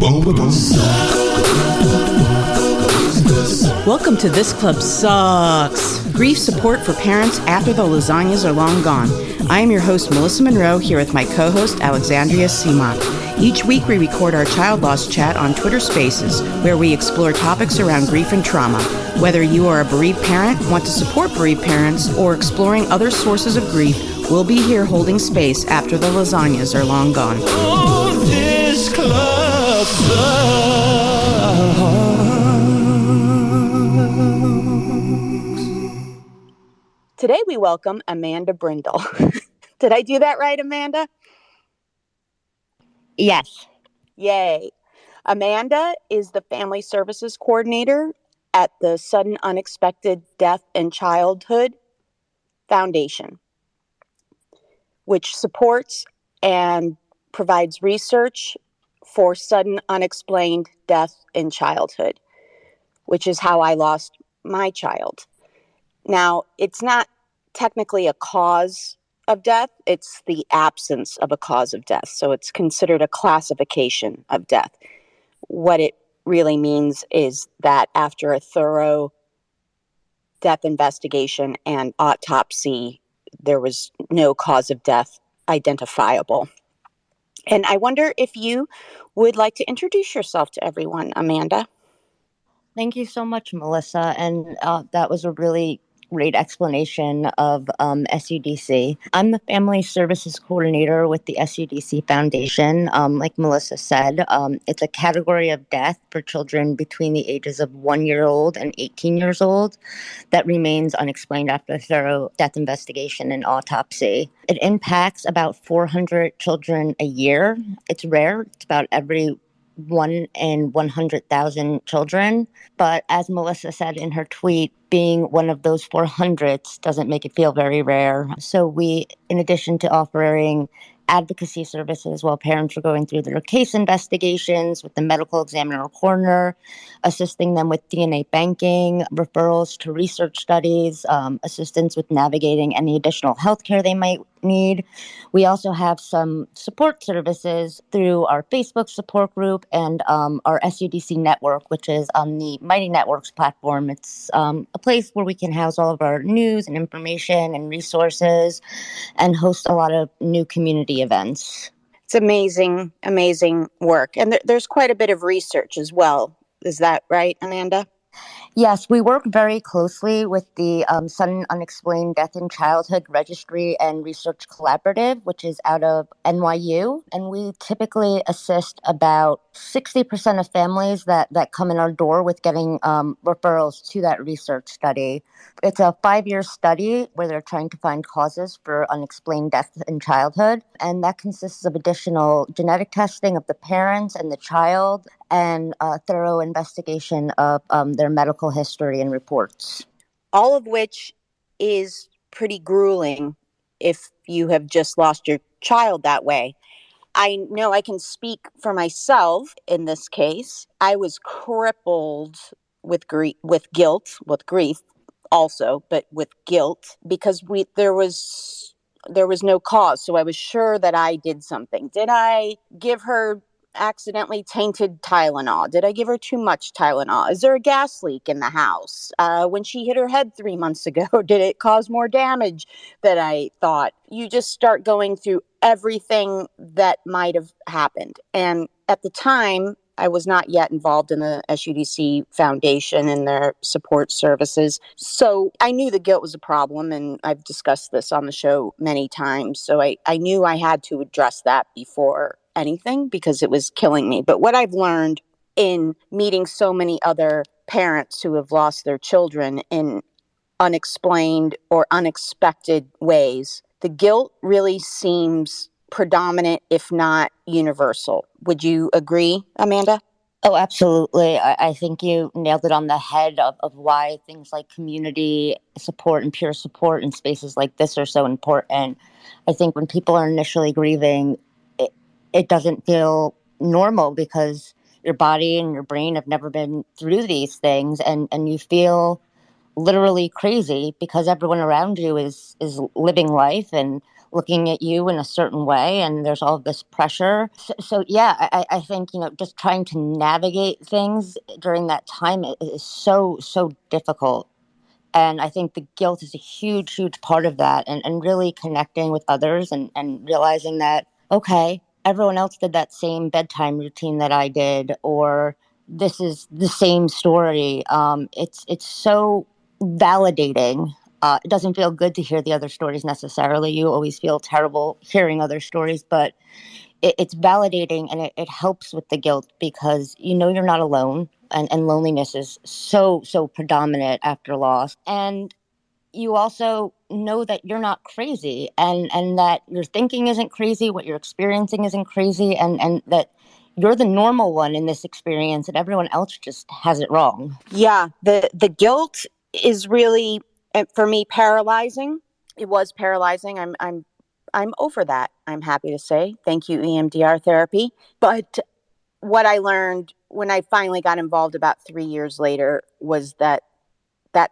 Welcome to This Club Sucks, grief support for parents after the lasagnas are long gone. I am your host, Melissa Monroe, here with my co-host, Alexandria Seamock. Each week we record our child loss chat on Twitter Spaces, where we explore topics around grief and trauma. Whether you are a bereaved parent, want to support bereaved parents, or exploring other sources of grief, we'll be here holding space after the lasagnas are long gone. Oh, this club sucks. Today we welcome Amanda Brindle. Did I do that right, Amanda? Yes. Yay. Amanda is the Family Services Coordinator at the Sudden Unexpected Death in Childhood Foundation, which supports and provides research for sudden unexplained death in childhood, which is how I lost my child. Now, it's not technically a cause of death, it's the absence of a cause of death. So it's considered a classification of death. What it really means is that after a thorough death investigation and autopsy, there was no cause of death identifiable. And I wonder if you would like to introduce yourself to everyone, Amanda. Thank you so much, Melissa. And that was a really great explanation of SUDC. I'm the Family Services Coordinator with the SUDC Foundation. Like Melissa said, it's a category of death for children between the ages of 1 year old and 18 years old that remains unexplained after a thorough death investigation and autopsy. It impacts about 400 children a year. It's rare. It's about every 1 in 100,000 children. But as Melissa said in her tweet, being one of those 400s doesn't make it feel very rare. So we, in addition to offering advocacy services while parents are going through their case investigations with the medical examiner or coroner, assisting them with DNA banking, referrals to research studies, assistance with navigating any additional healthcare they might need. We also have some support services through our Facebook support group and our SUDC network, which is on the Mighty Networks platform. It's a place where we can house all of our news and information and resources and host a lot of new community events. It's amazing, amazing work. And there's quite a bit of research as well. Is that right, Amanda? Yes, we work very closely with the Sudden Unexplained Death in Childhood Registry and Research Collaborative, which is out of NYU. And we typically assist about 60% of families that come in our door with getting referrals to that research study. It's a 5-year study where they're trying to find causes for unexplained death in childhood. And that consists of additional genetic testing of the parents and the child, and a thorough investigation of their medical history and reports. All of which is pretty grueling if you have just lost your child that way. I know I can speak for myself in this case. I was crippled with guilt, with grief also, but with guilt, because there was no cause. So I was sure that I did something. Did I give her accidentally tainted Tylenol? Did I give her too much Tylenol? Is there a gas leak in the house? When she hit her head 3 months ago, did it cause more damage than I thought? You just start going through everything that might have happened. And at the time, I was not yet involved in the SUDC Foundation and their support services. So I knew the guilt was a problem, and I've discussed this on the show many times. So I knew I had to address that before anything because it was killing me. But what I've learned in meeting so many other parents who have lost their children in unexplained or unexpected ways, the guilt really seems predominant, if not universal. Would you agree, Amanda? Oh, absolutely. I think you nailed it on the head of why things like community support and peer support in spaces like this are so important. I think when people are initially grieving, it doesn't feel normal because your body and your brain have never been through these things, and you feel literally crazy because everyone around you is living life and looking at you in a certain way, and there's all this pressure. So yeah, I think, just trying to navigate things during that time is so difficult. And I think the guilt is a huge part of that, and really connecting with others, and realizing that, okay, everyone else did that same bedtime routine that I did, or this is the same story. It's so validating. It doesn't feel good to hear the other stories necessarily. You always feel terrible hearing other stories, but it's validating, and it helps with the guilt because you're not alone, and loneliness is so predominant after loss. And you also know that you're not crazy, and that your thinking isn't crazy, what you're experiencing isn't crazy, and that you're the normal one in this experience, and everyone else just has it wrong. Yeah, the guilt is really, for me, paralyzing. It was paralyzing. I'm over that. I'm happy to say. Thank you, EMDR therapy. But what I learned when I finally got involved about 3 years later was that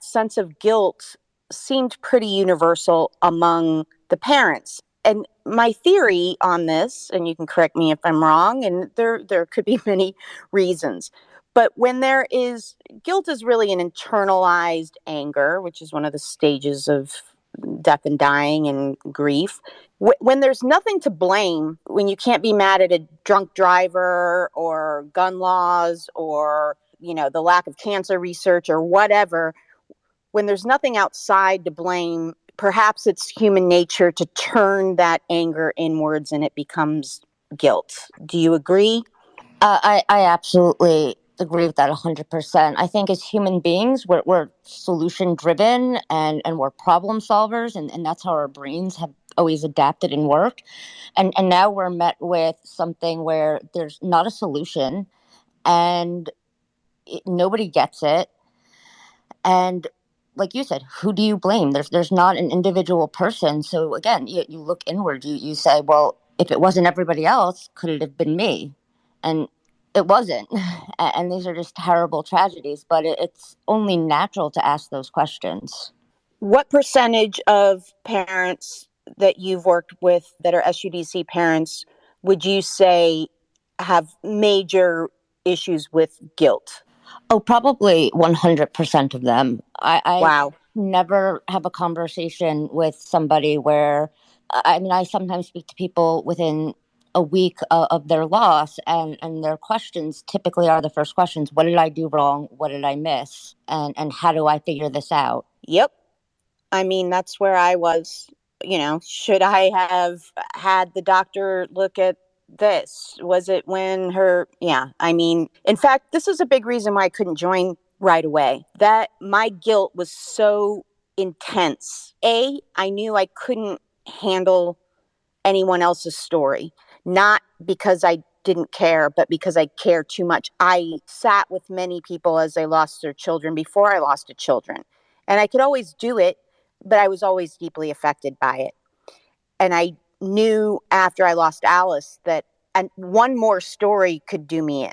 sense of guilt seemed pretty universal among the parents. And my theory on this, and you can correct me if I'm wrong, and there could be many reasons, but when there is guilt, is really an internalized anger, which is one of the stages of death and dying and grief. When there's nothing to blame, when you can't be mad at a drunk driver or gun laws or the lack of cancer research or whatever, when there's nothing outside to blame, perhaps it's human nature to turn that anger inwards and it becomes guilt. Do you agree? I absolutely agree with that 100%. I think as human beings, we're solution driven, and we're problem solvers, and that's how our brains have always adapted and worked. And now we're met with something where there's not a solution, and nobody gets it. And like you said, who do you blame? There's not an individual person. So again, you look inward. You say, well, if it wasn't everybody else, could it have been me? And it wasn't. And these are just terrible tragedies. But it's only natural to ask those questions. What percentage of parents that you've worked with that are SUDC parents would you say have major issues with guilt? Oh, probably 100% of them. I Wow. never have a conversation with somebody where, I mean, I sometimes speak to people within a week of their loss, and their questions typically are the first questions: what did I do wrong? What did I miss? And how do I figure this out? Yep. I mean, that's where I was. Should I have had the doctor look at this? Was it when her, yeah. I mean, in fact, this is a big reason why I couldn't join right away. That my guilt was so intense. I knew I couldn't handle anyone else's story, not because I didn't care, but because I cared too much. I sat with many people as they lost their children before I lost a children. And I could always do it, but I was always deeply affected by it. And I knew after I lost Alice that one more story could do me in,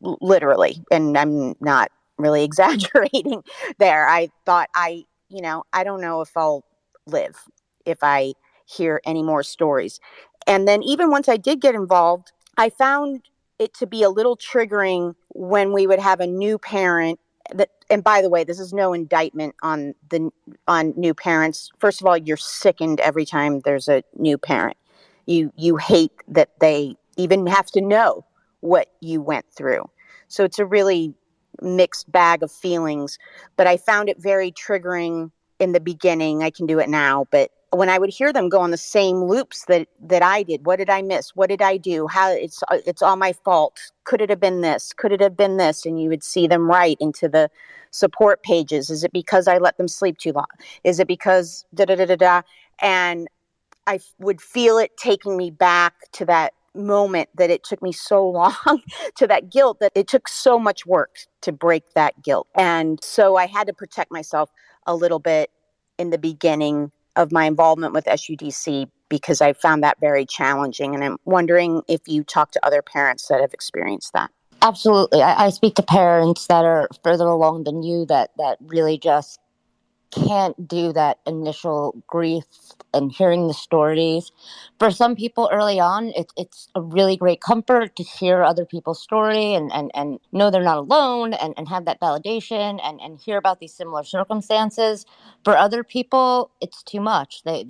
literally. And I'm not really exaggerating there. I thought I don't know if I'll live if I hear any more stories. And then even once I did get involved, I found it to be a little triggering when we would have a new parent that, and by the way, this is no indictment on new parents. First of all, you're sickened every time there's a new parent. You hate that they even have to know what you went through. So it's a really mixed bag of feelings, but I found it very triggering in the beginning. I can do it now, but when I would hear them go on the same loops that I did, what did I miss? What did I do? How it's all my fault. Could it have been this? Could it have been this? And you would see them write into the support pages. Is it because I let them sleep too long? Is it because da da da da da? And I would feel it taking me back to that moment that it took me so long to that guilt, that it took so much work to break that guilt. And so I had to protect myself a little bit in the beginning of my involvement with SUDC because I found that very challenging. And I'm wondering if you talk to other parents that have experienced that. Absolutely. I speak to parents that are further along than you, that really just can't do that initial grief and hearing the stories. For some people early on, it's a really great comfort to hear other people's story and know they're not alone and have that validation and hear about these similar circumstances. For other people, it's too much. They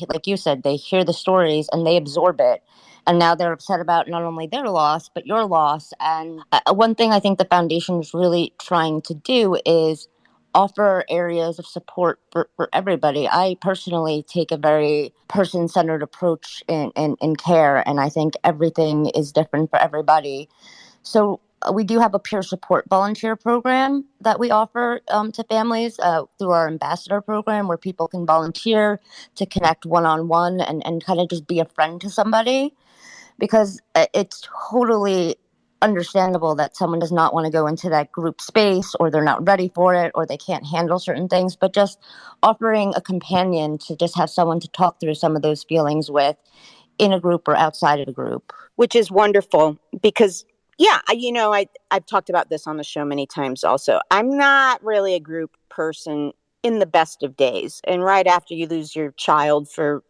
like you said, they hear the stories and they absorb it. And now they're upset about not only their loss, but your loss. And one thing I think the foundation is really trying to do is offer areas of support for everybody. I personally take a very person centered approach in care, and I think everything is different for everybody. So we do have a peer support volunteer program that we offer to families through our ambassador program, where people can volunteer to connect one on one and kind of just be a friend to somebody, because it's totally understandable that someone does not want to go into that group space, or they're not ready for it, or they can't handle certain things. But just offering a companion to just have someone to talk through some of those feelings with, in a group or outside of a group. Which is wonderful because, yeah, I've talked about this on the show many times also. I'm not really a group person in the best of days. And right after you lose your child for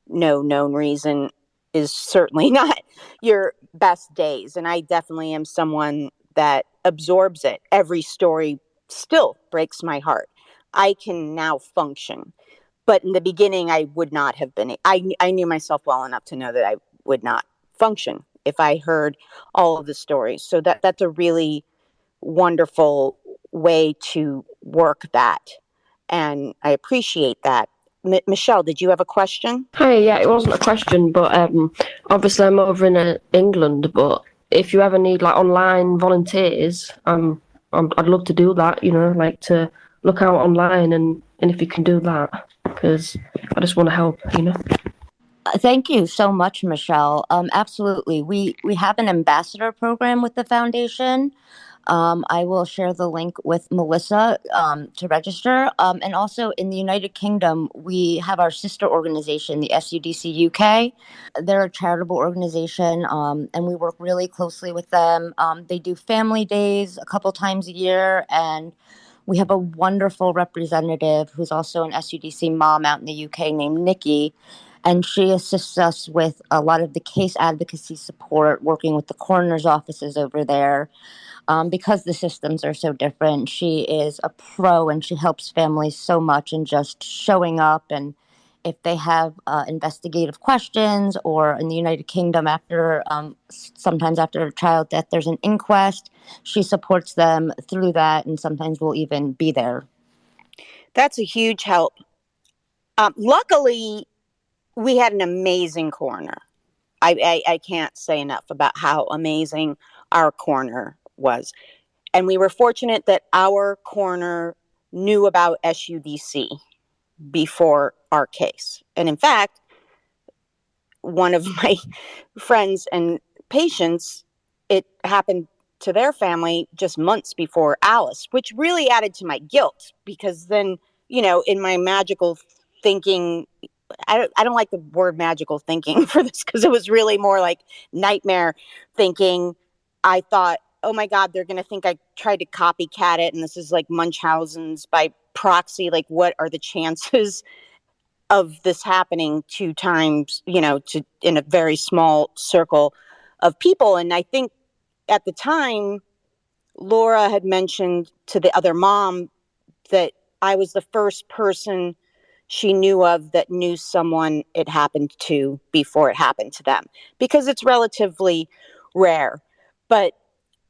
no known reason is certainly not your best days. And I definitely am someone that absorbs it. Every story still breaks my heart. I can now function. But in the beginning, I would not have been. I knew myself well enough to know that I would not function if I heard all of the stories. So that's a really wonderful way to work that. And I appreciate that. Michelle, did you have a question? Hi, yeah, it wasn't a question, but obviously I'm over in England. But if you ever need like online volunteers, I'd love to do that. Like to look out online and if you can do that, because I just want to help. Thank you so much, Michelle. Absolutely. We have an ambassador program with the foundation. I will share the link with Melissa to register. And also in the United Kingdom, we have our sister organization, the SUDC UK. They're a charitable organization, and we work really closely with them. They do family days a couple times a year, and we have a wonderful representative who's also an SUDC mom out in the UK named Nikki. And she assists us with a lot of the case advocacy support, working with the coroner's offices over there. Because the systems are so different, she is a pro and she helps families so much in just showing up. And if they have investigative questions, or in the United Kingdom, sometimes after a child death, there's an inquest, she supports them through that, and sometimes we'll even be there. That's a huge help. Luckily, we had an amazing coroner. I can't say enough about how amazing our coroner was. And we were fortunate that our coroner knew about SUDC before our case. And in fact, one of my friends and patients, it happened to their family just months before Alice, which really added to my guilt, because then, in my magical thinking, I don't like the word magical thinking for this, because it was really more like nightmare thinking. I thought, oh my God, they're going to think I tried to copycat it, and this is like Munchausen's by proxy. Like, what are the chances of this happening two times, in a very small circle of people? And I think at the time, Laura had mentioned to the other mom that I was the first person she knew of that knew someone it happened to before it happened to them, because it's relatively rare. But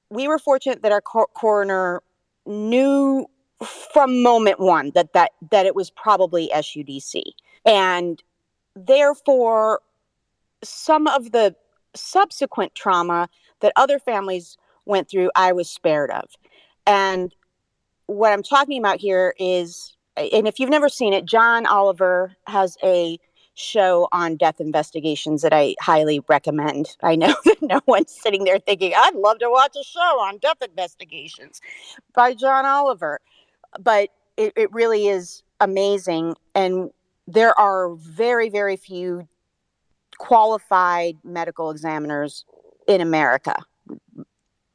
we were fortunate that our coroner knew from moment one that it was probably SUDC. And therefore, some of the subsequent trauma that other families went through, I was spared of. And what I'm talking about here is, and if you've never seen it, John Oliver has a show on death investigations that I highly recommend. I know that no one's sitting there thinking, I'd love to watch a show on death investigations by John Oliver. But it really is amazing. And there are very, very few qualified medical examiners in America,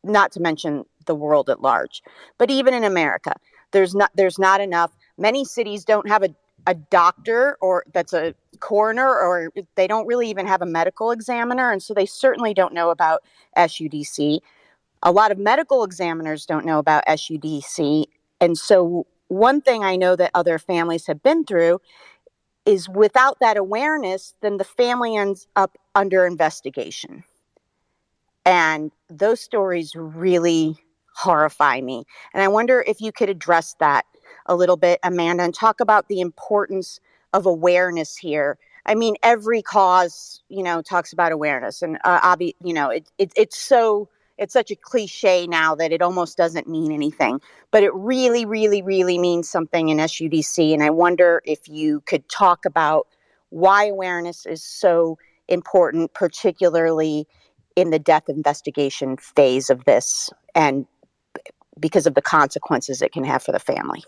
not to mention the world at large. But even in America, there's not enough. Many cities don't have a doctor or that's a coroner, or they don't really even have a medical examiner. And so they certainly don't know about SUDC. A lot of medical examiners don't know about SUDC. And so one thing I know that other families have been through is without that awareness, then the family ends up under investigation. And those stories really horrify me. And I wonder if you could address that a little bit, Amanda, and talk about the importance of awareness here. I mean, every cause, talks about awareness, and it's such a cliche now that it almost doesn't mean anything, but it really, really, really means something in SUDC. And I wonder if you could talk about why awareness is so important, particularly in the death investigation phase of this, and because of the consequences it can have for the family.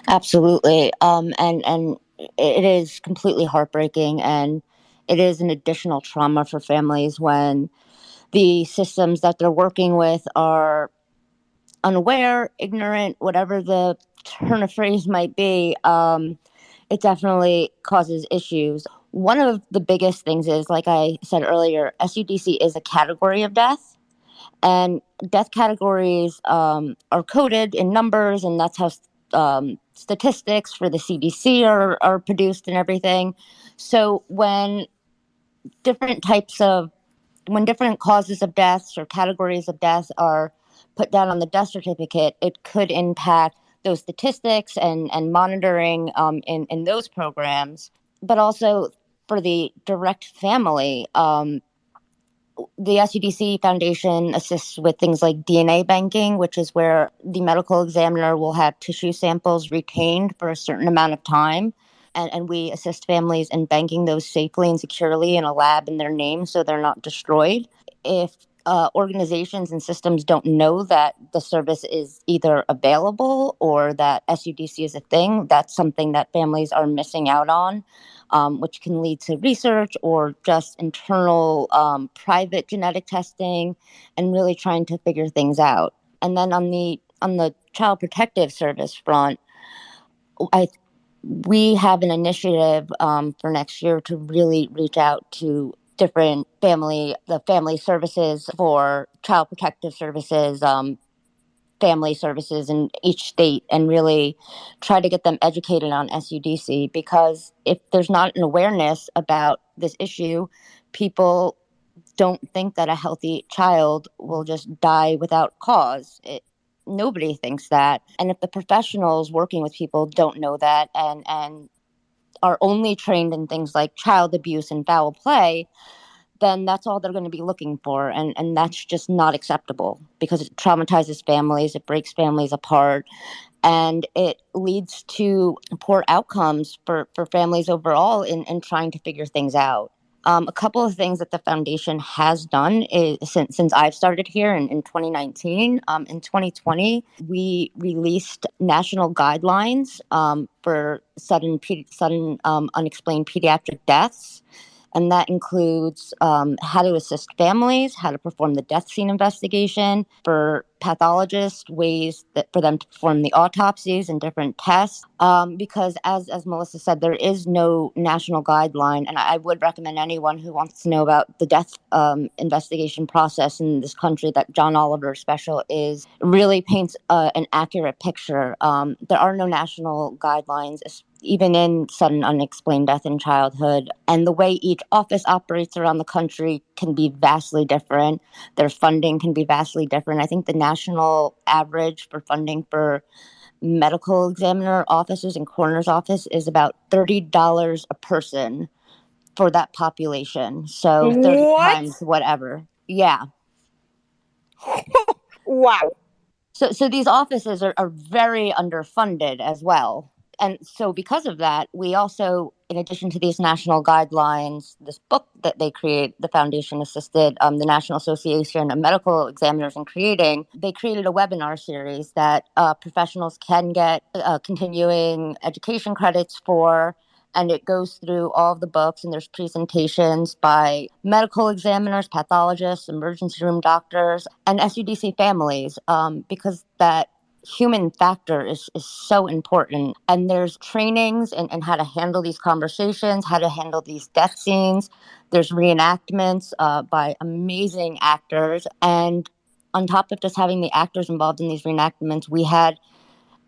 Absolutely. And it is completely heartbreaking, and it is an additional trauma for families when the systems that they're working with are unaware, ignorant, whatever the turn of phrase might be. It definitely causes issues. One of the biggest things is, like I said earlier, SUDC is a category of death, and death categories are coded in numbers, and that's how statistics for the CDC are produced and everything. So different types of when different causes of deaths or categories of death are put down on the death certificate, it could impact those statistics and monitoring in those programs. But also for the direct family, the SUDC Foundation assists with things like DNA banking, which is where the medical examiner will have tissue samples retained for a certain amount of time. And we assist families in banking those safely and securely in a lab in their name so they're not destroyed. If organizations and systems don't know that the service is either available or that SUDC is a thing, that's something that families are missing out on, which can lead to research or just internal private genetic testing and really trying to figure things out. And then on the Child Protective Service front, we have an initiative for next year to really reach out to different family services for child protective services, family services in each state, and really try to get them educated on SUDC, because if there's not an awareness about this issue, people don't think that a healthy child will just die without cause. Nobody thinks that. And if the professionals working with people don't know that and are only trained in things like child abuse and foul play, then that's all they're going to be looking for. And that's just not acceptable, because it traumatizes families, it breaks families apart, and it leads to poor outcomes for families overall in trying to figure things out. A couple of things that the foundation has done is since I've started here in 2019. In 2020, we released national guidelines for sudden unexplained pediatric deaths. And that includes how to assist families, how to perform the death scene investigation, for pathologists, ways for them to perform the autopsies and different tests. Because as Melissa said, there is no national guideline. And I would recommend anyone who wants to know about the death investigation process in this country that John Oliver's special really paints an accurate picture. There are no national guidelines, even in sudden unexplained death in childhood. And the way each office operates around the country can be vastly different. Their funding can be vastly different. I think the national average for funding for medical examiner offices and coroner's office is about $30 a person for that population. So 30 times whatever. Yeah. Wow. So these offices are very underfunded as well. And so because of that, we also, in addition to these national guidelines, this book that they create, the foundation assisted the National Association of Medical Examiners in creating, they created a webinar series that professionals can get continuing education credits for. And it goes through all of the books, and there's presentations by medical examiners, pathologists, emergency room doctors, and SUDC families, because that human factor is so important. And there's trainings and how to handle these conversations, how to handle these death scenes. There's reenactments by amazing actors. And on top of just having the actors involved in these reenactments, we had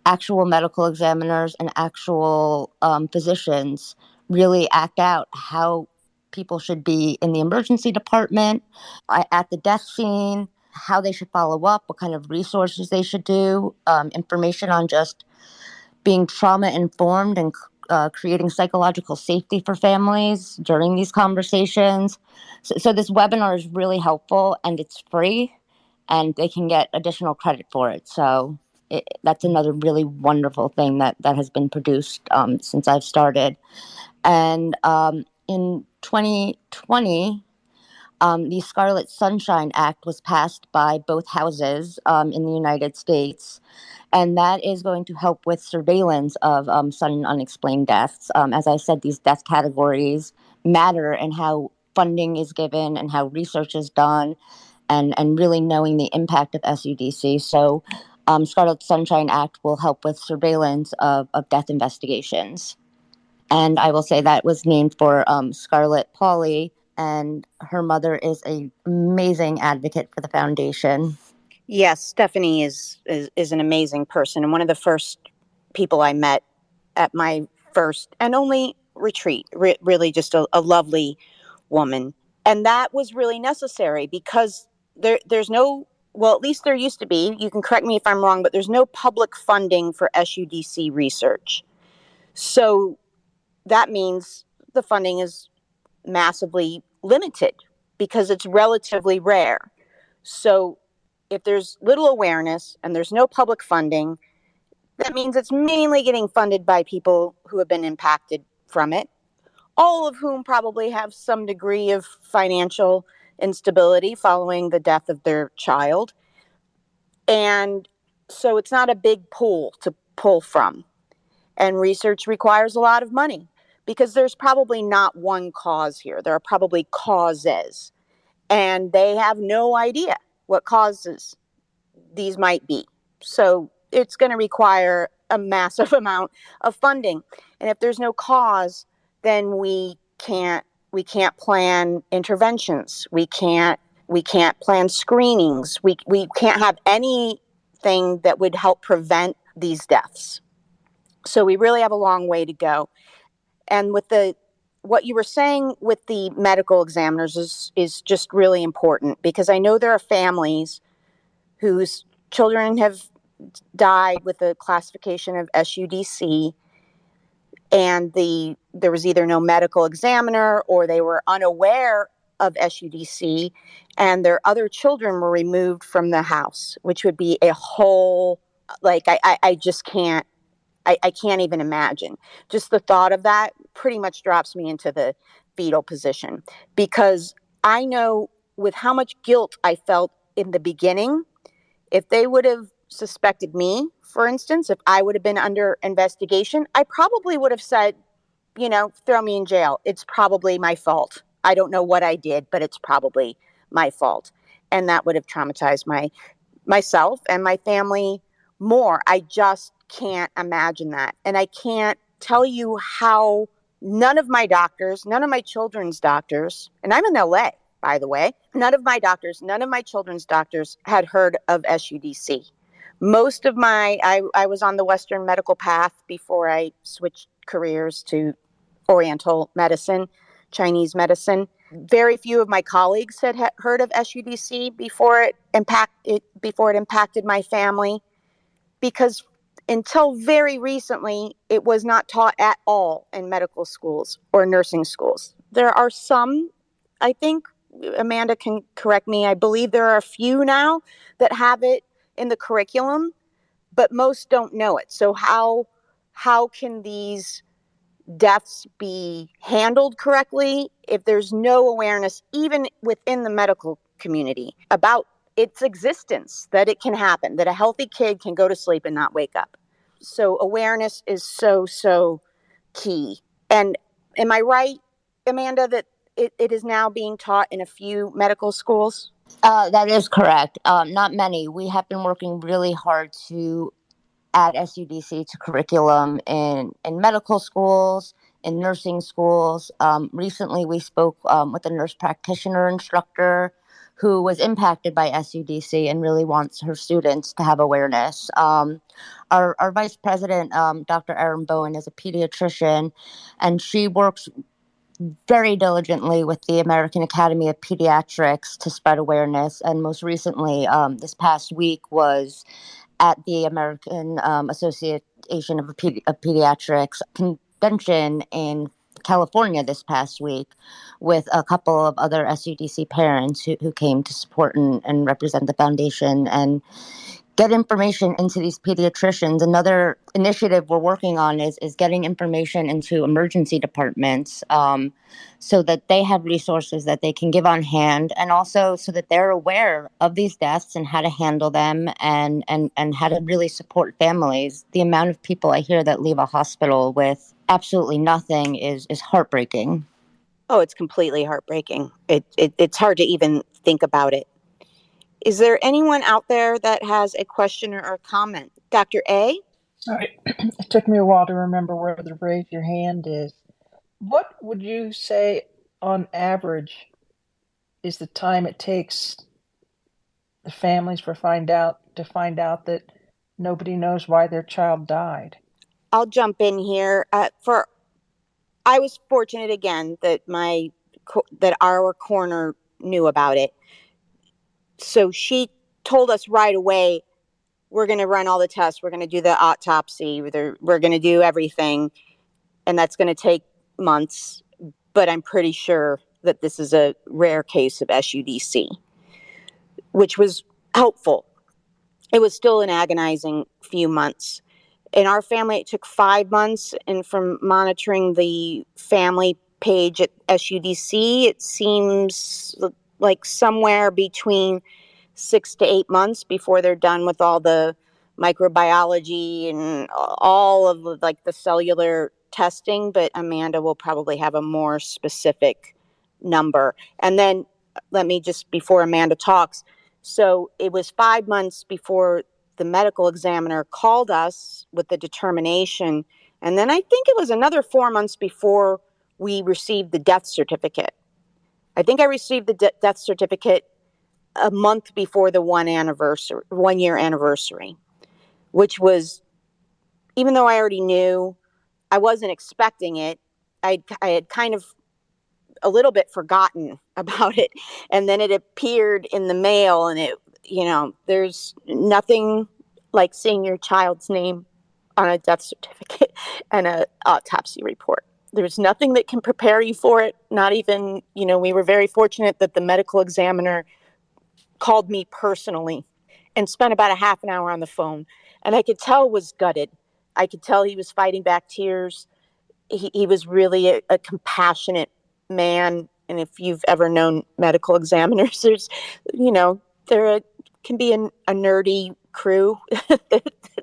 actual medical examiners and actual physicians really act out how people should be in the emergency department, at the death scene, how they should follow up, what kind of resources they should do, information on just being trauma informed and creating psychological safety for families during these conversations. So this webinar is really helpful and it's free and they can get additional credit for it. So that's another really wonderful thing that has been produced since I've started. And in 2020, the Scarlet Sunshine Act was passed by both houses in the United States, and that is going to help with surveillance of sudden unexplained deaths. As I said, these death categories matter and how funding is given and how research is done, and really knowing the impact of SUDC. So Scarlet Sunshine Act will help with surveillance of death investigations. And I will say that was named for Scarlett Pauley, and her mother is an amazing advocate for the foundation. Yes, Stephanie is an amazing person, and one of the first people I met at my first and only retreat. Really, just a lovely woman, and that was really necessary because there's no, well, at least there used to be. You can correct me if I'm wrong, but there's no public funding for SUDC research. So that means the funding is massively limited because it's relatively rare. So if there's little awareness and there's no public funding, that means it's mainly getting funded by people who have been impacted from it, all of whom probably have some degree of financial instability following the death of their child. And so it's not a big pool to pull from. And research requires a lot of money because there's probably not one cause here. There are probably causes, and they have no idea what causes these might be. So it's going to require a massive amount of funding. And if there's no cause, then we can't plan interventions. We can't plan screenings. We can't have anything that would help prevent these deaths. So we really have a long way to go. And with what you were saying with the medical examiners is just really important, because I know there are families whose children have died with a classification of SUDC, and there was either no medical examiner or they were unaware of SUDC, and their other children were removed from the house, which would be a whole, like, I just can't, I can't even imagine. Just the thought of that pretty much drops me into the fetal position, because I know with how much guilt I felt in the beginning, if they would have suspected me, for instance, if I would have been under investigation, I probably would have said, throw me in jail. It's probably my fault. I don't know what I did, but it's probably my fault. And that would have traumatized myself and my family more. I just can't imagine that. And I can't tell you how none of my children's doctors, and I'm in LA, by the way, none of my children's doctors had heard of SUDC. Most of I was on the Western medical path before I switched careers to Oriental medicine, Chinese medicine. Very few of my colleagues had heard of SUDC before it impacted my family, because until very recently, it was not taught at all in medical schools or nursing schools. There are some, I think, Amanda can correct me, I believe there are a few now that have it in the curriculum, but most don't know it. So how can these deaths be handled correctly if there's no awareness, even within the medical community, about its existence, that it can happen, that a healthy kid can go to sleep and not wake up? So awareness is so key. And am I right, Amanda, that it is now being taught in a few medical schools? That is correct. Not many. We have been working really hard to add SUDC to curriculum in medical schools, in nursing schools. Recently, we spoke with a nurse practitioner instructor who was impacted by SUDC and really wants her students to have awareness. Our vice president, Dr. Erin Bowen, is a pediatrician, and she works very diligently with the American Academy of Pediatrics to spread awareness. And most recently, this past week, was at the American Association of Pediatrics convention in California this past week with a couple of other SUDC parents who came to support and represent the foundation and get information into these pediatricians. Another initiative we're working on is getting information into emergency departments, so that they have resources that they can give on hand, and also so that they're aware of these deaths and how to handle them and how to really support families. The amount of people I hear that leave a hospital with absolutely nothing is heartbreaking. Oh, it's completely heartbreaking. It's hard to even think about it. Is there anyone out there that has a question or a comment? Dr. A? Sorry, it took me a while to remember where the raise your hand is. What would you say, on average, is the time it takes the families to find out that nobody knows why their child died? I'll jump in here. I was fortunate again that that our coroner knew about it. So she told us right away, we're going to run all the tests. We're going to do the autopsy. We're going to do everything. And that's going to take months. But I'm pretty sure that this is a rare case of SUDC, which was helpful. It was still an agonizing few months. In our family, it took 5 months. And from monitoring the family page at SUDC, it seems like somewhere between 6 to 8 months before they're done with all the microbiology and all of the cellular testing. But Amanda will probably have a more specific number. And then let me just, before Amanda talks, so it was 5 months before the medical examiner called us with the determination. And then I think it was another 4 months before we received the death certificate. I think I received the death certificate a month before the 1 year anniversary, which was, even though I already knew, I wasn't expecting it. I had kind of a little bit forgotten about it. And then it appeared in the mail, and there's nothing like seeing your child's name on a death certificate and an autopsy report. There's nothing that can prepare you for it. Not even, we were very fortunate that the medical examiner called me personally and spent about a half an hour on the phone. And I could tell was gutted. I could tell he was fighting back tears. He was really a compassionate man. And if you've ever known medical examiners, can be a nerdy crew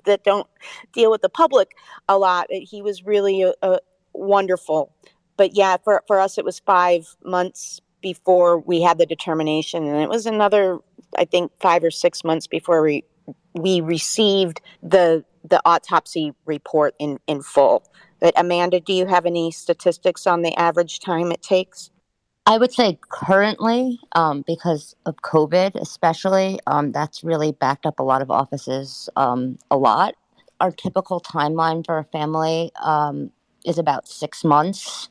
that don't deal with the public a lot. He was really a wonderful. But yeah, for us, it was 5 months before we had the determination. And it was another, I think, 5 or 6 months before we received the autopsy report in full. But Amanda, do you have any statistics on the average time it takes? I would say currently, because of COVID especially, that's really backed up a lot of offices a lot. Our typical timeline for a family is about 6 months.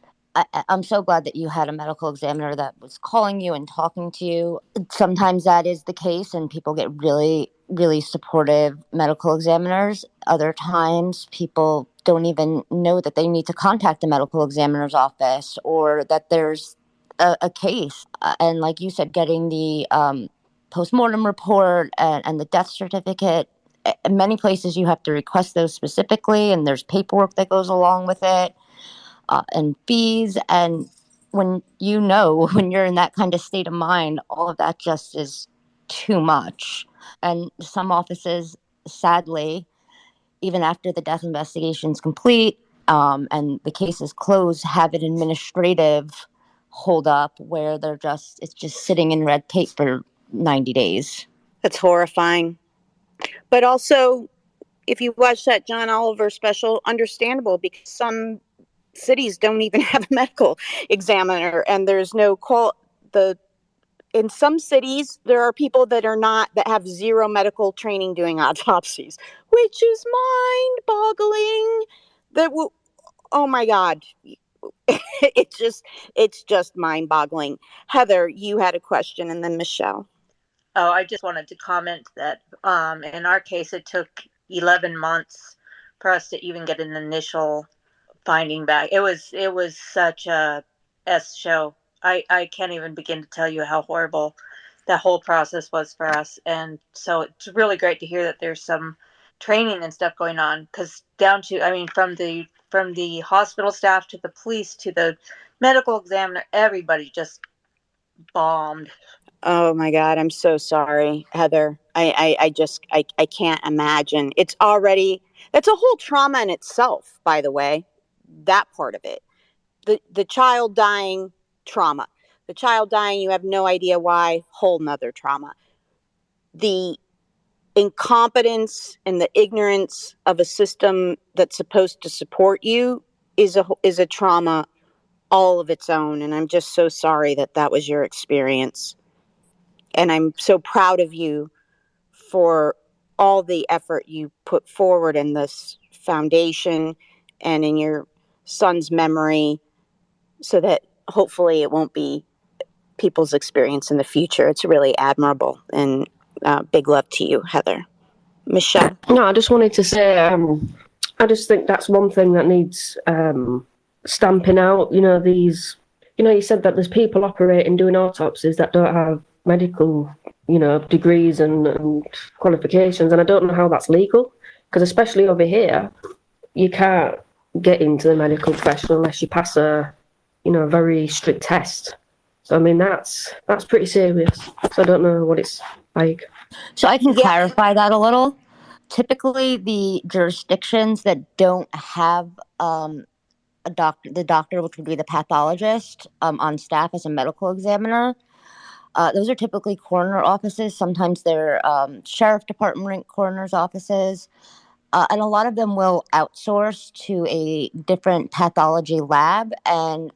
I'm so glad that you had a medical examiner that was calling you and talking to you. Sometimes that is the case, and people get really, really supportive medical examiners. Other times, people don't even know that they need to contact the medical examiner's office, or that there's a case. And like you said, getting the postmortem report and the death certificate. In many places, you have to request those specifically, and there's paperwork that goes along with it. And fees. And when when you're in that kind of state of mind, all of that just is too much. And some offices, sadly, even after the death investigation is complete and the case is closed, have an administrative hold up where it's just sitting in red tape for 90 days. That's horrifying. But also, if you watch that John Oliver special, understandable, because some cities don't even have a medical examiner, and there's no call. The In some cities, there are people that have zero medical training doing autopsies, which is mind-boggling. Oh my God, it's just mind-boggling. Heather, you had a question, and then Michelle. Oh, I just wanted to comment that in our case, it took 11 months for us to even get an initial finding back. It was such a S show. I can't even begin to tell you how horrible that whole process was for us. And so it's really great to hear that there's some training and stuff going on, because down to, I mean, from the hospital staff to the police to the medical examiner, everybody just bombed. Oh my God, I'm so sorry, Heather. I can't imagine. That's a whole trauma in itself, by the way, that part of it. The child dying, trauma. The child dying, you have no idea why, whole nother trauma. The incompetence and the ignorance of a system that's supposed to support you is a trauma all of its own. And I'm just so sorry that that was your experience. And I'm so proud of you for all the effort you put forward in this foundation and in your son's memory, so that hopefully it won't be people's experience in the future. It's really admirable. And big love to you, Heather. Michelle? No, I just wanted to say, I just think that's one thing that needs stamping out. You said that there's people operating, doing autopsies that don't have medical, degrees and qualifications, and I don't know how that's legal, because especially over here, you can't get into the medical profession unless you pass a very strict test. So I mean, that's pretty serious. So I don't know what it's like. So I can clarify that a little. Typically, the jurisdictions that don't have the doctor, which would be the pathologist, on staff as a medical examiner, those are typically coroner offices. Sometimes they're sheriff department coroner's offices. And a lot of them will outsource to a different pathology lab, and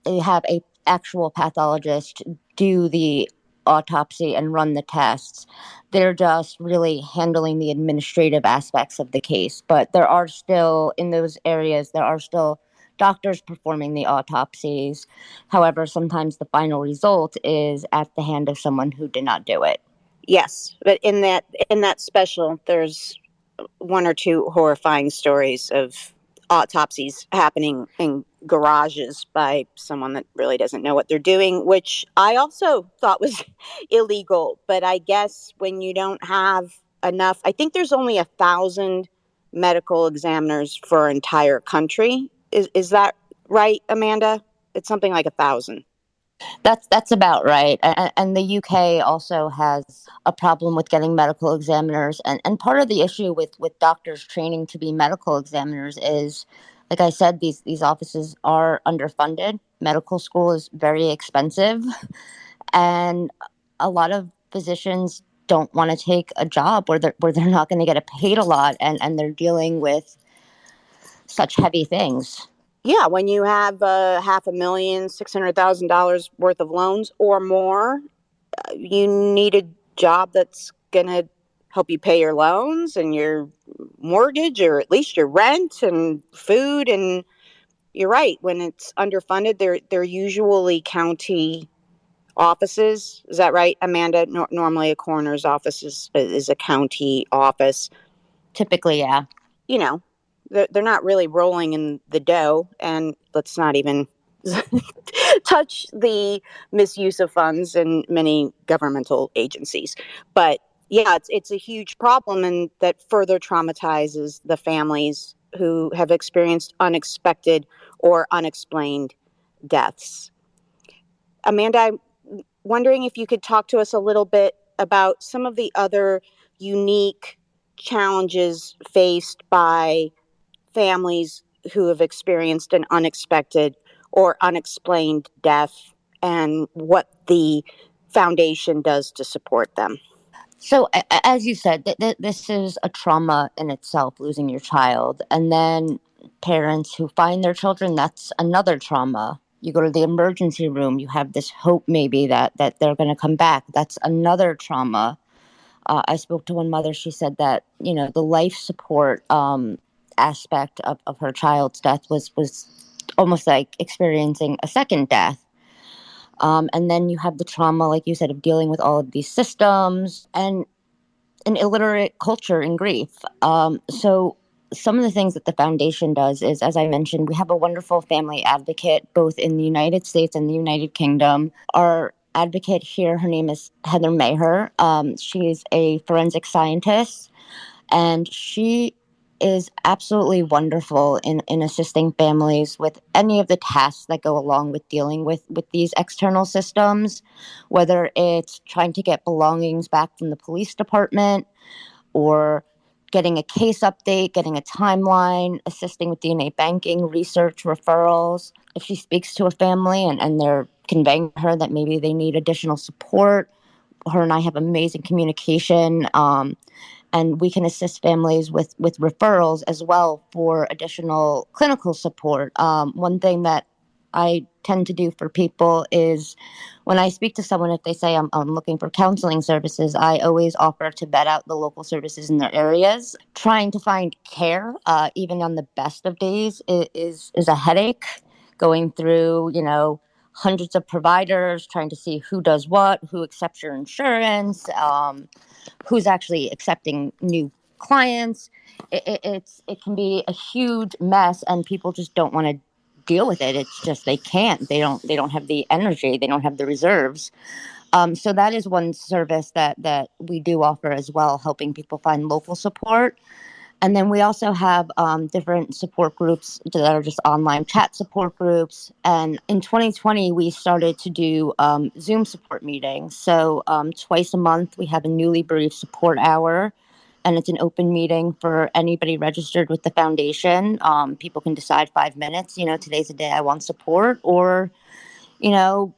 they have a actual pathologist do the autopsy and run the tests. They're just really handling the administrative aspects of the case. But there are still, in those areas, there are still doctors performing the autopsies. However, sometimes the final result is at the hand of someone who did not do it. Yes, but in that special, there's one or two horrifying stories of autopsies happening in garages by someone that really doesn't know what they're doing, which I also thought was illegal. But I guess when you don't have enough, I think there's only 1,000 medical examiners for our entire country. Is that right, Amanda? It's something like 1,000. That's about right. And the UK also has a problem with getting medical examiners. And part of the issue with doctors training to be medical examiners is, like I said, these offices are underfunded. Medical school is very expensive. And a lot of physicians don't want to take a job where they're not going to get paid a lot, and they're dealing with such heavy things. Yeah, when you have $500,000, $600,000 worth of loans or more, you need a job that's going to help you pay your loans and your mortgage, or at least your rent and food. And you're right, when it's underfunded, they're usually county offices. Is that right, Amanda? Normally a coroner's office is a county office. Typically, yeah. You know, they're not really rolling in the dough. And let's not even touch the misuse of funds in many governmental agencies. But yeah, it's a huge problem, and that further traumatizes the families who have experienced unexpected or unexplained deaths. Amanda, I'm wondering if you could talk to us a little bit about some of the other unique challenges faced by families who have experienced an unexpected or unexplained death, and what the foundation does to support them. So, as you said, this is a trauma in itself, losing your child. And then parents who find their children, that's another trauma. You go to the emergency room, you have this hope maybe that they're going to come back. That's another trauma. I spoke to one mother. She said that, the life support aspect of her child's death was almost like experiencing a second death. And then you have the trauma, like you said, of dealing with all of these systems and an illiterate culture in grief. So some of the things that the foundation does is, as I mentioned, we have a wonderful family advocate both in the United States and the United Kingdom. Our advocate here, her name is Heather Maher. She is a forensic scientist, and she is absolutely wonderful in assisting families with any of the tasks that go along with dealing with these external systems, whether it's trying to get belongings back from the police department or getting a case update, getting a timeline, assisting with DNA banking, research, referrals. If she speaks to a family and they're conveying to her that maybe they need additional support, her and I have amazing communication. And we can assist families with referrals as well for additional clinical support. One thing that I tend to do for people is when I speak to someone, if they say I'm looking for counseling services, I always offer to vet out the local services in their areas. Trying to find care, even on the best of days, is a headache. Going through, hundreds of providers, trying to see who does what, who accepts your insurance, who's actually accepting new clients. It can be a huge mess, and people just don't want to deal with it. It's just they can't. They don't have the energy. They don't have the reserves. So that is one service that we do offer as well, helping people find local support. And then we also have different support groups that are just online chat support groups. And in 2020, we started to do Zoom support meetings. So twice a month, we have a newly bereaved support hour. And it's an open meeting for anybody registered with the foundation. People can decide 5 minutes, today's the day I want support, or, you know,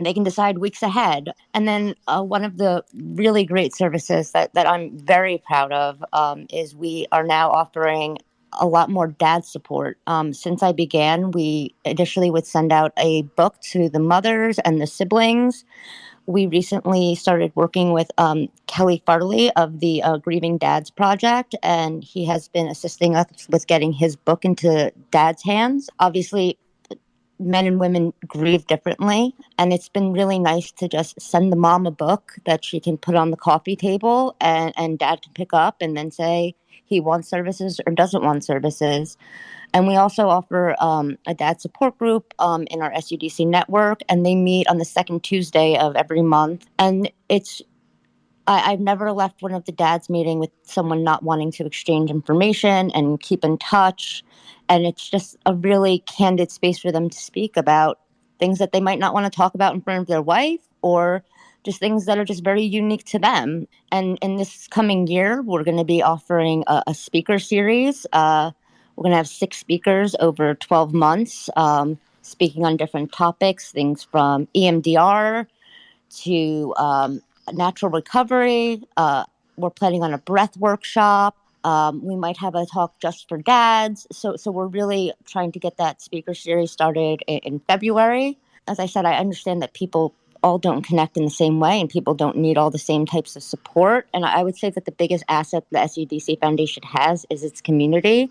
they can decide weeks ahead. And then one of the really great services that I'm very proud of is we are now offering a lot more dad support. Since I began, we initially would send out a book to the mothers and the siblings. We recently started working with Kelly Farley of the Grieving Dads Project, and he has been assisting us with getting his book into dads' hands. Obviously, men and women grieve differently, and it's been really nice to just send the mom a book that she can put on the coffee table and dad can pick up and then say he wants services or doesn't want services. And we also offer a dad support group in our SUDC network, and they meet on the second Tuesday of every month. And I've never left one of the dads meeting with someone not wanting to exchange information and keep in touch. And it's just a really candid space for them to speak about things that they might not want to talk about in front of their wife, or just things that are just very unique to them. And in this coming year, we're going to be offering a speaker series. We're going to have 6 speakers over 12 months, speaking on different topics, things from EMDR to natural recovery. We're planning on a breath workshop. We might have a talk just for dads. So we're really trying to get that speaker series started in February. As I said, I understand that people all don't connect in the same way and people don't need all the same types of support. And I would say that the biggest asset the SUDC Foundation has is its community.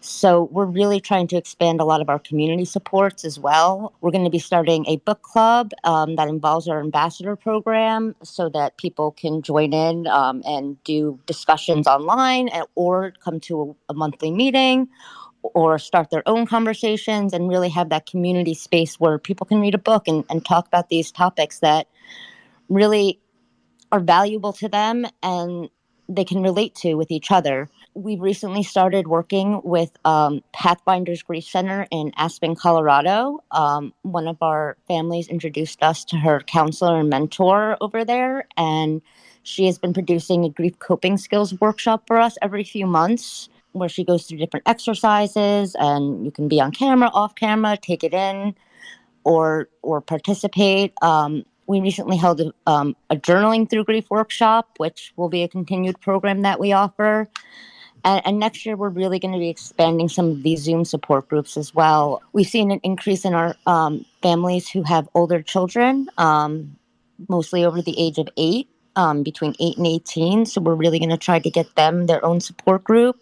So we're really trying to expand a lot of our community supports as well. We're going to be starting a book club that involves our ambassador program so that people can join in and do discussions online or come to a monthly meeting or start their own conversations and really have that community space where people can read a book and talk about these topics that really are valuable to them and they can relate to with each other. We recently started working with Pathfinders Grief Center in Aspen, Colorado. One of our families introduced us to her counselor and mentor over there, and she has been producing a grief coping skills workshop for us every few months where she goes through different exercises, and you can be on camera, off camera, take it in, or participate. We recently held a journaling through grief workshop, which will be a continued program that we offer. And next year, we're really going to be expanding some of these Zoom support groups as well. We've seen an increase in our families who have older children, mostly over the age of 8, between 8 and 18. So we're really going to try to get them their own support group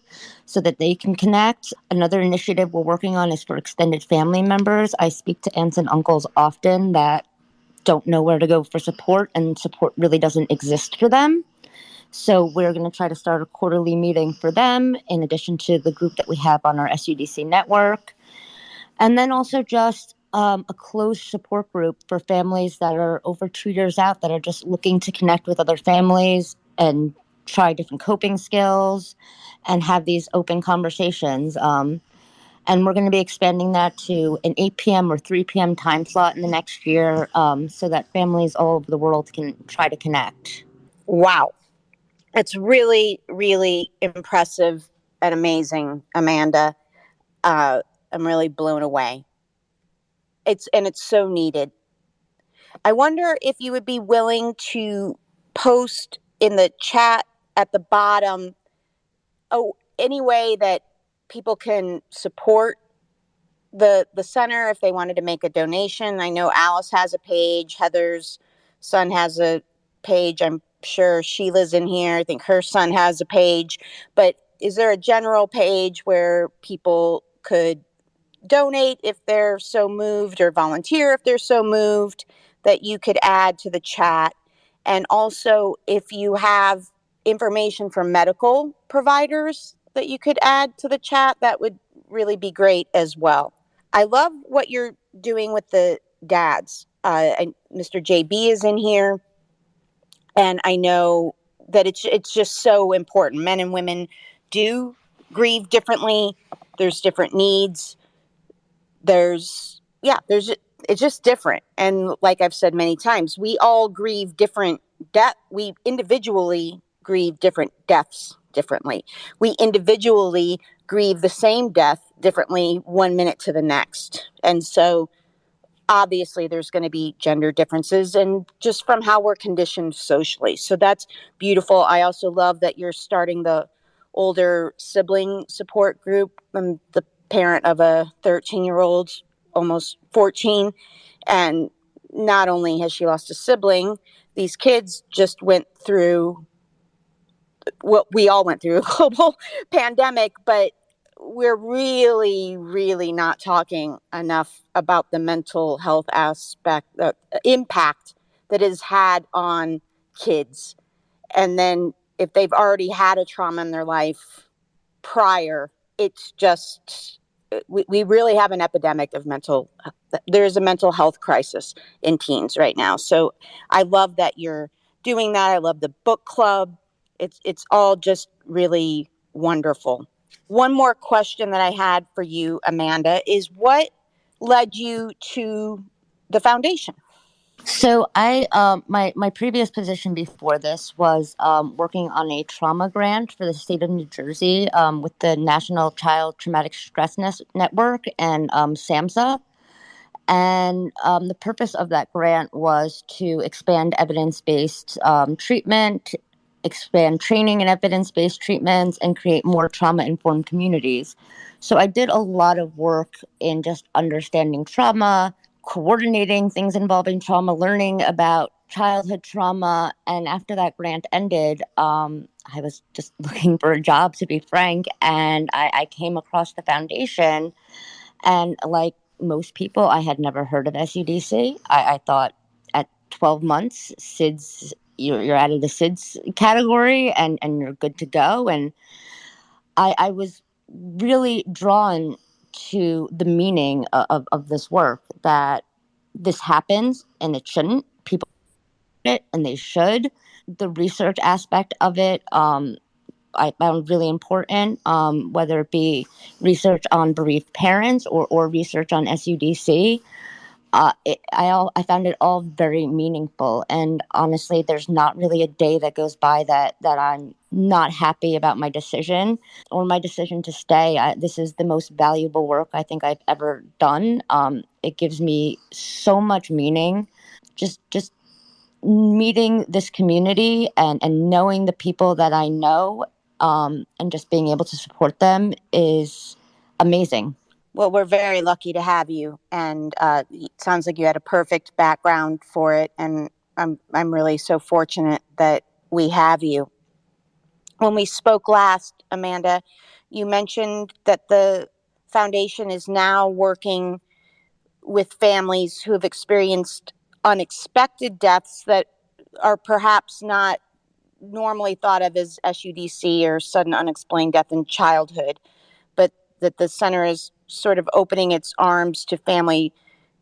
so that they can connect. Another initiative we're working on is for extended family members. I speak to aunts and uncles often that don't know where to go for support, and support really doesn't exist for them. So we're going to try to start a quarterly meeting for them, in addition to the group that we have on our SUDC network. And then also just a closed support group for families that are over 2 years out that are just looking to connect with other families and try different coping skills and have these open conversations. And we're going to be expanding that to an 8 p.m. or 3 p.m. time slot in the next year, so that families all over the world can try to connect. Wow. It's really, really impressive and amazing, Amanda. I'm really blown away. It's so needed. I wonder if you would be willing to post in the chat at the bottom, any way that people can support the center if they wanted to make a donation. I know Alice has a page, Heather's son has a page, I'm sure Sheila's in here, I think her son has a page, but is there a general page where people could donate if they're so moved, or volunteer if they're so moved, that you could add to the chat? And also, if you have information from medical providers that you could add to the chat, that would really be great as well. I love what you're doing with the dads. Mr. JB is in here, and I know that it's just so important. Men and women do grieve differently. There's different needs. It's just different. And like I've said many times, we all grieve different death. We individually grieve different deaths differently. We individually grieve the same death differently 1 minute to the next. And so obviously there's going to be gender differences, and just from how we're conditioned socially. So that's beautiful. I also love that you're starting the older sibling support group. I'm the parent of a 13-year-old, almost 14, and not only has she lost a sibling, these kids just went through what we all went through, a global pandemic, but we're really, really not talking enough about the mental health aspect, impact that is had on kids. And then if they've already had a trauma in their life prior, it's just, we really have an epidemic of there's a mental health crisis in teens right now. So I love that you're doing that. I love the book club. It's all just really wonderful. One more question that I had for you, Amanda, is what led you to the foundation? So my previous position before this was working on a trauma grant for the state of New Jersey, with the National Child Traumatic Stress Network and SAMHSA. And the purpose of that grant was to expand evidence-based treatment, expand training in evidence-based treatments, and create more trauma-informed communities. So I did a lot of work in just understanding trauma, coordinating things involving trauma, learning about childhood trauma. And after that grant ended, I was just looking for a job, to be frank, and I came across the foundation. And like most people, I had never heard of SUDC. I thought at 12 months, you're out of the SIDS category and you're good to go. And I was really drawn to the meaning of this work, that this happens and it shouldn't. People it and they should. The research aspect of it, I found really important, whether it be research on bereaved parents or research on SUDC. I found it all very meaningful, and honestly, there's not really a day that goes by that I'm not happy about my decision or my decision to stay. This is the most valuable work I think I've ever done. It gives me so much meaning. Just meeting this community and knowing the people that I know, and just being able to support them is amazing. Well, we're very lucky to have you, and it sounds like you had a perfect background for it, and I'm really so fortunate that we have you. When we spoke last, Amanda, you mentioned that the foundation is now working with families who have experienced unexpected deaths that are perhaps not normally thought of as SUDC or sudden unexplained death in childhood, but that the center is sort of opening its arms to family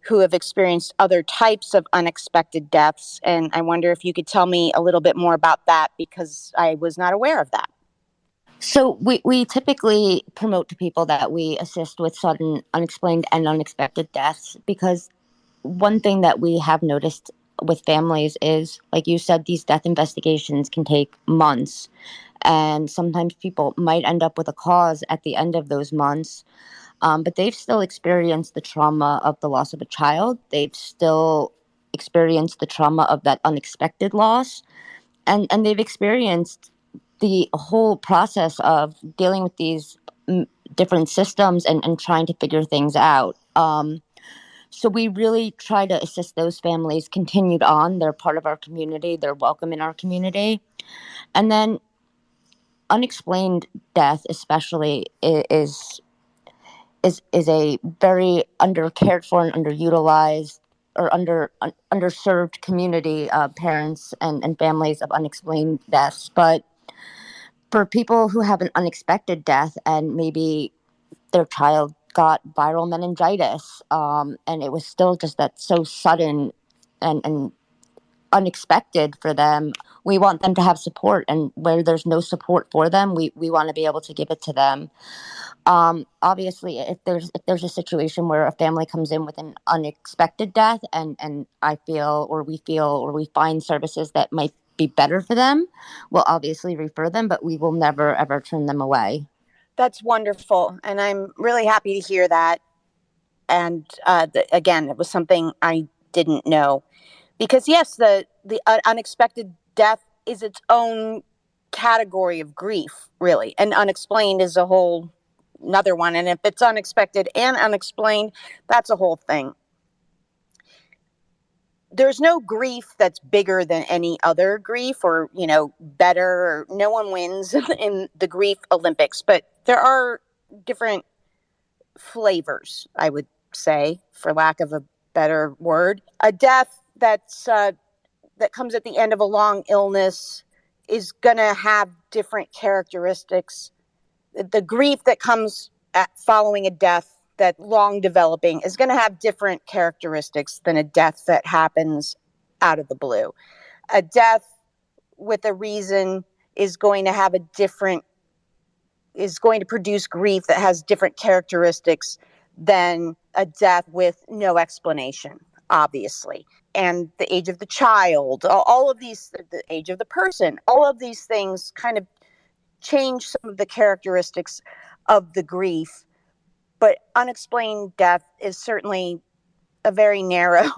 who have experienced other types of unexpected deaths. And I wonder if you could tell me a little bit more about that, because I was not aware of that. So we typically promote to people that we assist with sudden unexplained and unexpected deaths, because one thing that we have noticed with families is, like you said, these death investigations can take months. And sometimes people might end up with a cause at the end of those months, but they've still experienced the trauma of the loss of a child. They've still experienced the trauma of that unexpected loss. And they've experienced the whole process of dealing with these different systems and trying to figure things out. So we really try to assist those families continued on. They're part of our community. They're welcome in our community. And then unexplained death, especially, is a very under cared for and underutilized or underserved community of parents and families of unexplained deaths. But for people who have an unexpected death, and maybe their child got viral meningitis, and it was still just that so sudden and unexpected for them, we want them to have support. And where there's no support for them, we want to be able to give it to them. Obviously, if there's a situation where a family comes in with an unexpected death, and I feel or we find services that might be better for them, we'll obviously refer them, but we will never ever turn them away. That's wonderful, and I'm really happy to hear that. And again, it was something I didn't know, because yes, the unexpected death is its own category of grief, really, and unexplained is a whole another one. And if it's unexpected and unexplained, that's a whole thing. There's no grief that's bigger than any other grief, or better, or no one wins in the grief Olympics, but there are different flavors, I would say, for lack of a better word. A death that comes at the end of a long illness is going to have different characteristics. The grief that comes following a death that long developing is going to have different characteristics than a death that happens out of the blue. A death with a reason is going to produce grief that has different characteristics than a death with no explanation, obviously. And the age of the child, all of these, the age of the person, all of these things kind of change some of the characteristics of the grief. But unexplained death is certainly a very narrow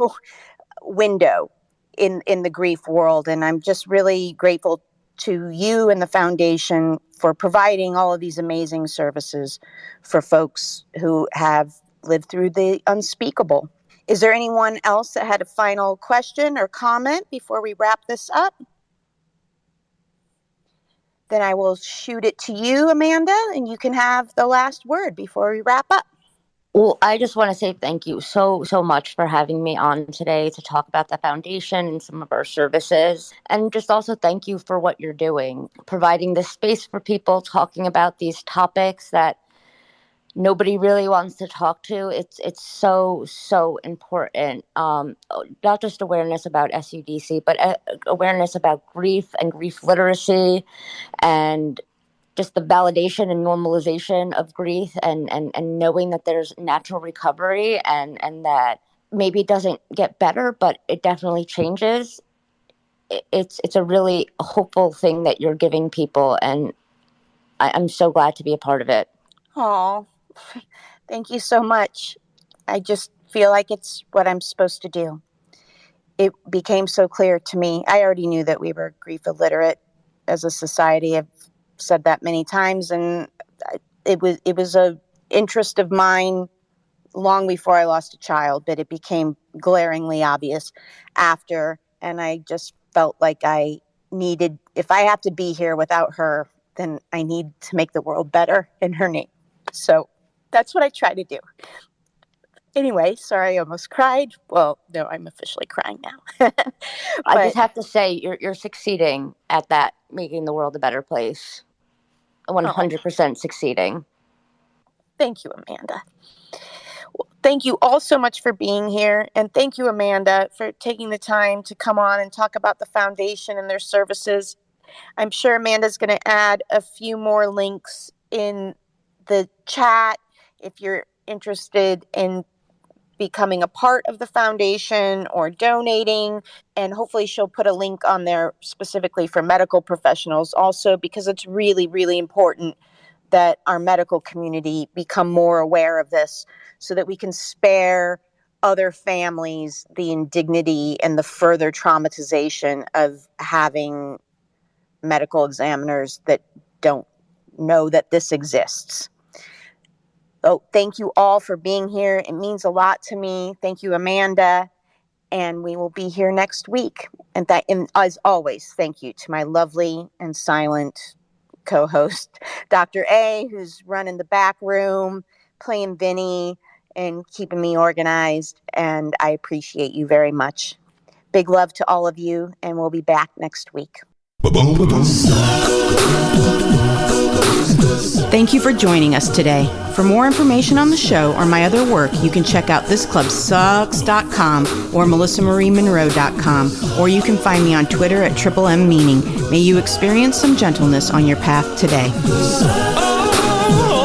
window in the grief world. And I'm just really grateful to you and the foundation for providing all of these amazing services for folks who have lived through the unspeakable. Is there anyone else that had a final question or comment before we wrap this up? Then I will shoot it to you, Amanda, and you can have the last word before we wrap up. Well, I just want to say thank you so much for having me on today to talk about the foundation and some of our services. And just also thank you for what you're doing, providing this space for people, talking about these topics that nobody really wants to talk to. It's so important. Not just awareness about SUDC, but awareness about grief and grief literacy, and just the validation and normalization of grief, and knowing that there's natural recovery, and that maybe it doesn't get better, but it definitely changes. It's a really hopeful thing that you're giving people, and I'm so glad to be a part of it. Oh, thank you so much. I just feel like it's what I'm supposed to do. it became so clear to me. I already knew that we were grief illiterate as a society. I've said that many times, and it was a interest of mine long before I lost a child, but it became glaringly obvious after, and I just felt like I needed, if I have to be here without her, then I need to make the world better in her name. So that's what I try to do. Anyway, sorry, I almost cried. Well, no, I'm officially crying now. I But just have to say, you're succeeding at that, making the world a better place. 100% succeeding. thank you, Amanda. Thank you all so much for being here. And thank you, Amanda, for taking the time to come on and talk about the foundation and their services. I'm sure Amanda's going to add a few more links in the chat if you're interested in becoming a part of the foundation or donating. And hopefully she'll put a link on there specifically for medical professionals also, because it's really, really important that our medical community become more aware of this so that we can spare other families the indignity and the further traumatization of having medical examiners that don't know that this exists. Oh, thank you all for being here. It means a lot to me. Thank you, Amanda. And we will be here next week. And as always, thank you to my lovely and silent co-host, Dr. A, who's running the back room, playing Vinny, and keeping me organized. And I appreciate you very much. Big love to all of you, and we'll be back next week. Thank you for joining us today. For more information on the show or my other work, you can check out thisclubsucks.com or melissamariemmonroe.com, or you can find me on Twitter at @MMeaning. May you experience some gentleness on your path today. Oh,